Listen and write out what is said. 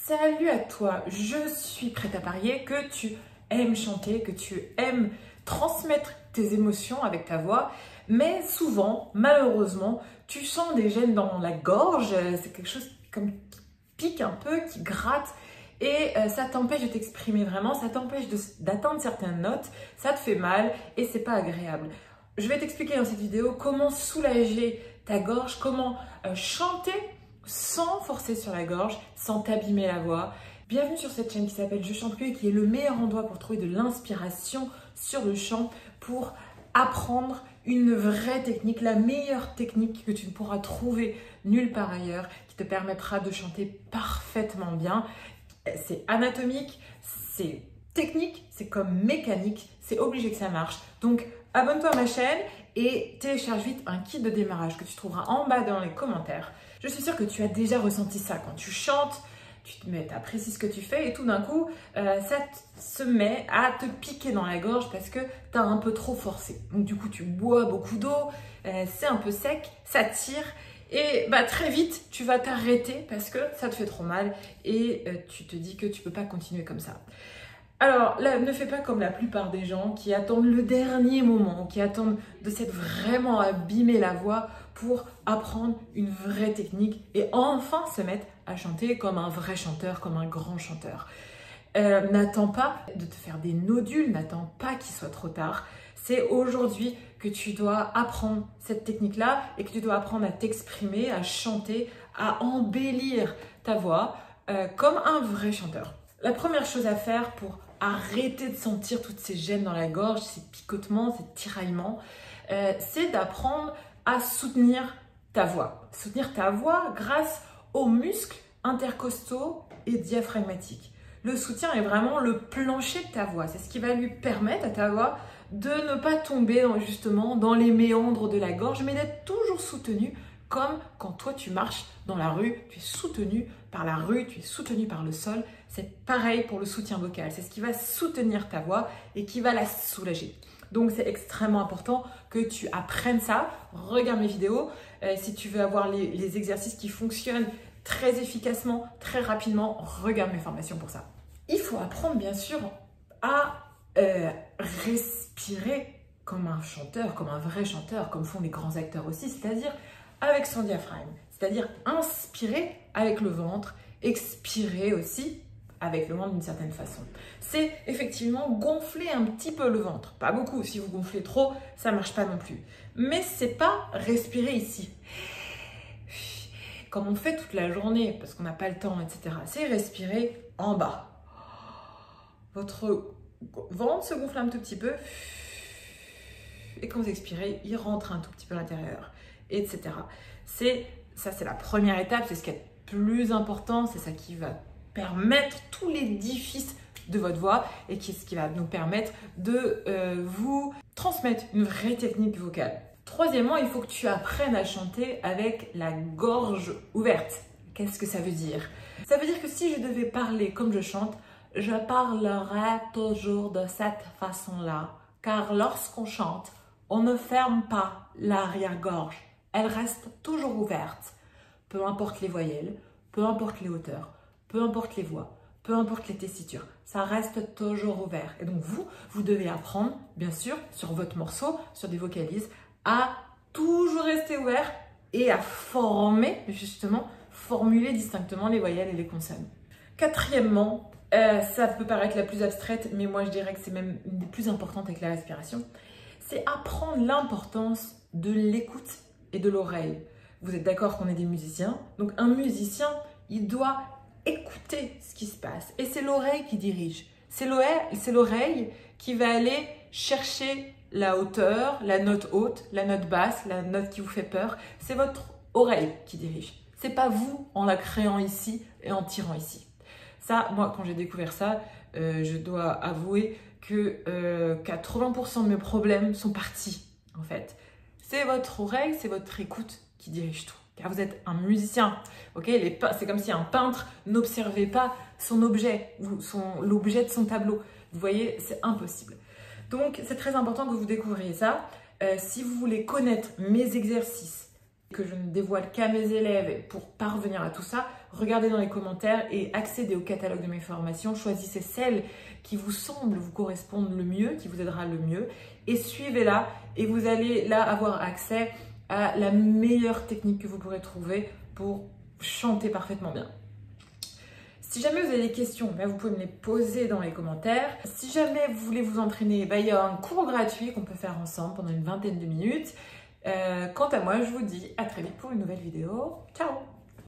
Salut à toi, je suis prête à parier que tu aimes chanter, que tu aimes transmettre tes émotions avec ta voix, mais souvent, malheureusement, tu sens des gènes dans la gorge, c'est quelque chose comme qui pique un peu, qui gratte, et ça t'empêche de t'exprimer vraiment, ça t'empêche d'atteindre certaines notes, ça te fait mal et c'est pas agréable. Je vais t'expliquer dans cette vidéo comment soulager ta gorge, comment chanter sans forcer sur la gorge, sans t'abîmer la voix. Bienvenue sur cette chaîne qui s'appelle Je chante plus et qui est le meilleur endroit pour trouver de l'inspiration sur le chant, pour apprendre une vraie technique, la meilleure technique que tu ne pourras trouver nulle part ailleurs, qui te permettra de chanter parfaitement bien. C'est anatomique, c'est technique, c'est comme mécanique, c'est obligé que ça marche. Donc abonne-toi à ma chaîne et télécharge vite un kit de démarrage que tu trouveras en bas dans les commentaires. Je suis sûre que tu as déjà ressenti ça quand tu chantes, tu apprécies ce que tu fais et tout d'un coup, ça se met à te piquer dans la gorge parce que tu as un peu trop forcé. Donc du coup, tu bois beaucoup d'eau, c'est un peu sec, ça tire et très vite, tu vas t'arrêter parce que ça te fait trop mal et tu te dis que tu ne peux pas continuer comme ça. Alors là, ne fais pas comme la plupart des gens qui attendent le dernier moment, qui attendent de s'être vraiment abîmer la voix pour apprendre une vraie technique et enfin se mettre à chanter comme un vrai chanteur, comme un grand chanteur. N'attends pas de te faire des nodules, n'attends pas qu'il soit trop tard. C'est aujourd'hui que tu dois apprendre cette technique-là et que tu dois apprendre à t'exprimer, à chanter, à embellir ta voix comme un vrai chanteur. La première chose à faire pour arrêter de sentir toutes ces gênes dans la gorge, ces picotements, ces tiraillements, c'est d'apprendre à soutenir ta voix. Soutenir ta voix grâce aux muscles intercostaux et diaphragmatiques. Le soutien est vraiment le plancher de ta voix. C'est ce qui va lui permettre à ta voix de ne pas tomber justement dans les méandres de la gorge, mais d'être toujours soutenue comme quand toi tu marches dans la rue, tu es soutenu par la rue, tu es soutenu par le sol. C'est pareil pour le soutien vocal. C'est ce qui va soutenir ta voix et qui va la soulager. Donc c'est extrêmement important que tu apprennes ça. Regarde mes vidéos. Si tu veux avoir les exercices qui fonctionnent très efficacement, très rapidement, regarde mes formations pour ça. Il faut apprendre bien sûr à respirer comme un chanteur, comme un vrai chanteur, comme font les grands acteurs aussi, c'est-à-dire avec son diaphragme. C'est-à-dire inspirer avec le ventre, expirer aussi avec le ventre d'une certaine façon. C'est effectivement gonfler un petit peu le ventre. Pas beaucoup, si vous gonflez trop, ça ne marche pas non plus. Mais c'est pas respirer ici, comme on fait toute la journée, parce qu'on n'a pas le temps, etc. C'est respirer en bas. Votre ventre se gonfle un tout petit peu. Et quand vous expirez, il rentre un tout petit peu à l'intérieur, etc. Ça, c'est la première étape, c'est ce qui est le plus important, c'est ça qui va permettre tout l'édifice de votre voix et ce qui va nous permettre de vous transmettre une vraie technique vocale. Troisièmement, il faut que tu apprennes à chanter avec la gorge ouverte. Qu'est-ce que ça veut dire? Ça veut dire que si je devais parler comme je chante, je parlerais toujours de cette façon-là, car lorsqu'on chante, on ne ferme pas l'arrière-gorge. Elle reste toujours ouverte. Peu importe les voyelles, peu importe les hauteurs, peu importe les voix, peu importe les tessitures, ça reste toujours ouvert. Et donc vous devez apprendre, bien sûr, sur votre morceau, sur des vocalises, à toujours rester ouvert et à formuler distinctement les voyelles et les consonnes. Quatrièmement, ça peut paraître la plus abstraite, mais moi je dirais que c'est même une des plus importantes avec la respiration, c'est apprendre l'importance de l'écoute et de l'oreille. Vous êtes d'accord qu'on est des musiciens? Donc un musicien, il doit écouter ce qui se passe. Et c'est l'oreille qui dirige. C'est l'oreille qui va aller chercher la hauteur, la note haute, la note basse, la note qui vous fait peur. C'est votre oreille qui dirige. C'est pas vous en la créant ici et en tirant ici. Ça, moi, quand j'ai découvert ça, je dois avouer que 80% de mes problèmes sont partis, en fait. C'est votre oreille, c'est votre écoute qui dirige tout. Car vous êtes un musicien, ok? C'est comme si un peintre n'observait pas son objet, ou l'objet de son tableau. Vous voyez, c'est impossible. Donc, c'est très important que vous découvriez ça. Si vous voulez connaître mes exercices que je ne dévoile qu'à mes élèves. Et pour parvenir à tout ça, regardez dans les commentaires et accédez au catalogue de mes formations. Choisissez celle qui vous semble vous correspondre le mieux, qui vous aidera le mieux, et suivez-la. Et vous allez là avoir accès à la meilleure technique que vous pourrez trouver pour chanter parfaitement bien. Si jamais vous avez des questions, vous pouvez me les poser dans les commentaires. Si jamais vous voulez vous entraîner, il y a un cours gratuit qu'on peut faire ensemble pendant une vingtaine de minutes. Quant à moi, je vous dis à très vite pour une nouvelle vidéo. Ciao!